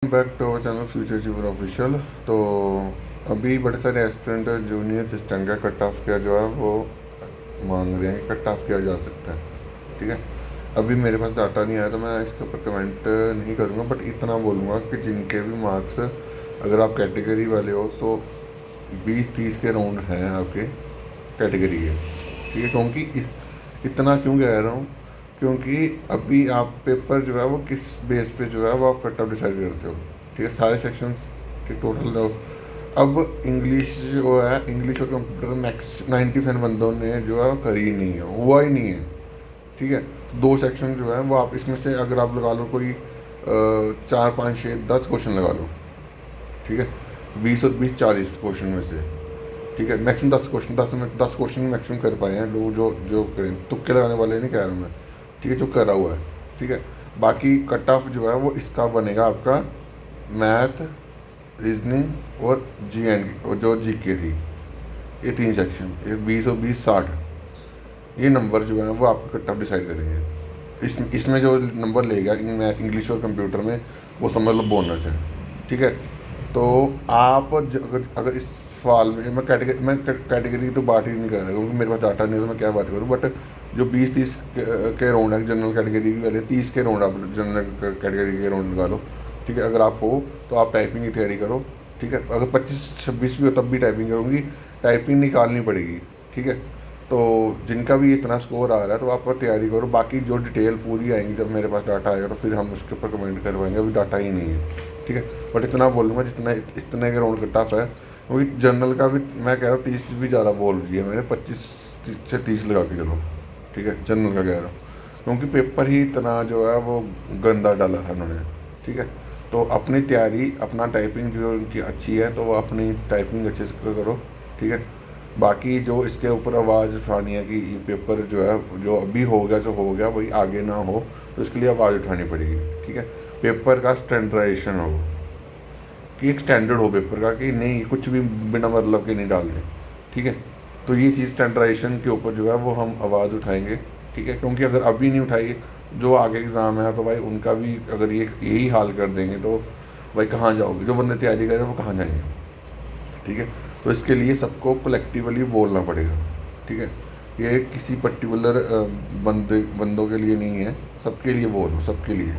Back to our channel future achiever official. तो अभी बड़े सारे एस्पिरेंट जूनियर असिस्टेंट का कट ऑफ किया जो है वो मांग रहे हैं कि कट ऑफ किया जा सकता है। ठीक है, अभी मेरे पास डाटा नहीं आया तो मैं इसके ऊपर कमेंट नहीं करूँगा, बट इतना बोलूँगा कि जिनके भी मार्क्स, अगर आप कैटेगरी वाले हो तो 20-30 के राउंड हैं आपके कैटेगरी के। ठीक है, क्योंकि इतना क्यों कह रहा हूँ, क्योंकि अभी आप पेपर जो है वो किस बेस पे जो है वो आप कट ऑफ डिसाइड करते हो। ठीक है, सारे सेक्शंस के टोटल। अब इंग्लिश जो है, इंग्लिश और कंप्यूटर मैक्स 90% बंदों ने जो है करी ही नहीं है, हुआ ही नहीं है। ठीक है, 2 सेक्शन जो है वो आप इसमें से अगर आप लगा लो कोई 4, 5, 6, 10 क्वेश्चन लगा लो। ठीक है, 20 और 20, 40 क्वेश्चन में से। ठीक है, मैक्सिमम 10 क्वेश्चन, 10 क्वेश्चन मैक्सिमम कर पाए हैं लोग, जो जो करें, तुक्के लगाने वाले नहीं कह रहा हूँ मैं। ठीक है, जो करा हुआ है। ठीक है, बाकी कट ऑफ जो है वो इसका बनेगा आपका मैथ, रीजनिंग और जी और जो जी के थी, ये 3 सेक्शन, ये 20 और 20, 60 ये नंबर जो है वो आपका कट ऑफ डिसाइड करेंगे। इसमें जो नंबर लेगा इंग्लिश और कंप्यूटर में, वो समझ लो बोनस है। ठीक है, तो आप अगर इस सवाल में मैं कैटेगरी तो बात ही नहीं कर रहा, क्योंकि मेरे पास डाटा नहीं है तो मैं क्या बात करूँ। बट जो 20-30 के राउंड है जनरल कैटेगरी वाले, 30 के राउंड आप जनरल कैटेगरी के राउंड निकालो। ठीक है, अगर आप हो तो आप टाइपिंग की तैयारी करो। ठीक है, अगर 25-26 भी हो तब भी टाइपिंग करूँगी, टाइपिंग निकालनी पड़ेगी। ठीक है, तो जिनका भी इतना स्कोर आ रहा है तो आप तैयारी करो। बाकी जो डिटेल पूरी आएंगी जब मेरे पास डाटा आएगा तो फिर हम उसके ऊपर कमेंट करवाएंगे, अभी डाटा ही नहीं है। ठीक है, बट इतना बोलूँगा जितना इतने के राउंड का टफ है, क्योंकि जनरल का भी मैं कह रहा हूँ 30 भी ज़्यादा बोल दिया मैंने, 25 से 30 लगा के चलो। ठीक है, जनरल का कह रहा हूँ, क्योंकि पेपर ही इतना जो है वो गंदा डाला था उन्होंने। ठीक है, तो अपनी तैयारी, अपना टाइपिंग जो उनकी अच्छी है तो वो अपनी टाइपिंग अच्छे से करो। ठीक है, बाकी जो इसके ऊपर आवाज़ उठानी है कि ये पेपर जो है जो अभी हो गया जो हो गया वही आगे ना हो, तो इसके लिए आवाज़ उठानी पड़ेगी। ठीक है, पेपर का स्टैंडर्डाइजेशन हो, कि एक स्टैंडर्ड हो पेपर का, कि नहीं कुछ भी बिना मतलब के नहीं डाल दें। ठीक है, तो ये चीज़ स्टैंडर्डाइजेशन के ऊपर जो है वो हम आवाज़ उठाएंगे। ठीक है, क्योंकि अगर अभी नहीं उठाई, जो आगे एग्ज़ाम है तो भाई उनका भी अगर ये यही हाल कर देंगे तो भाई कहाँ जाओगे, जो बंदे तैयारी करें वो कहाँ जाएंगे। ठीक है, तो इसके लिए सबको कलेक्टिवली बोलना पड़ेगा। ठीक है, ये किसी पर्टिकुलर बंदों के लिए नहीं है, सबके लिए बोलो, सबके लिए।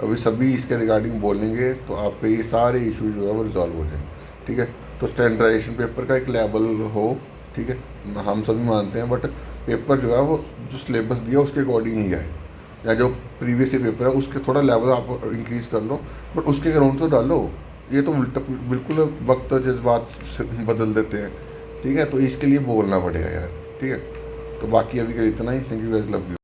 अभी सभी इसके रिगार्डिंग बोलेंगे तो आपके ये सारे इशू जो है वो रिजॉल्व हो जाएंगे। ठीक है, तो स्टैंडर्डाइजेशन पेपर का एक लेवल हो। ठीक है, हम सभी मानते हैं, बट पेपर जो है वो जो सिलेबस दिया उसके अकॉर्डिंग ही आए, या जो प्रीवियस ईयर पेपर है उसके थोड़ा लेवल आप इंक्रीज़ कर लो, बट उसके ग्राउंड तो डालो। ये तो उल्टा बिल्कुल वक्त जज्बात से बदल देते हैं। ठीक है, तो इसके लिए बोलना पड़ेगा यार। ठीक है, तो बाकी अभी के लिए इतना ही। Thank you guys, love you.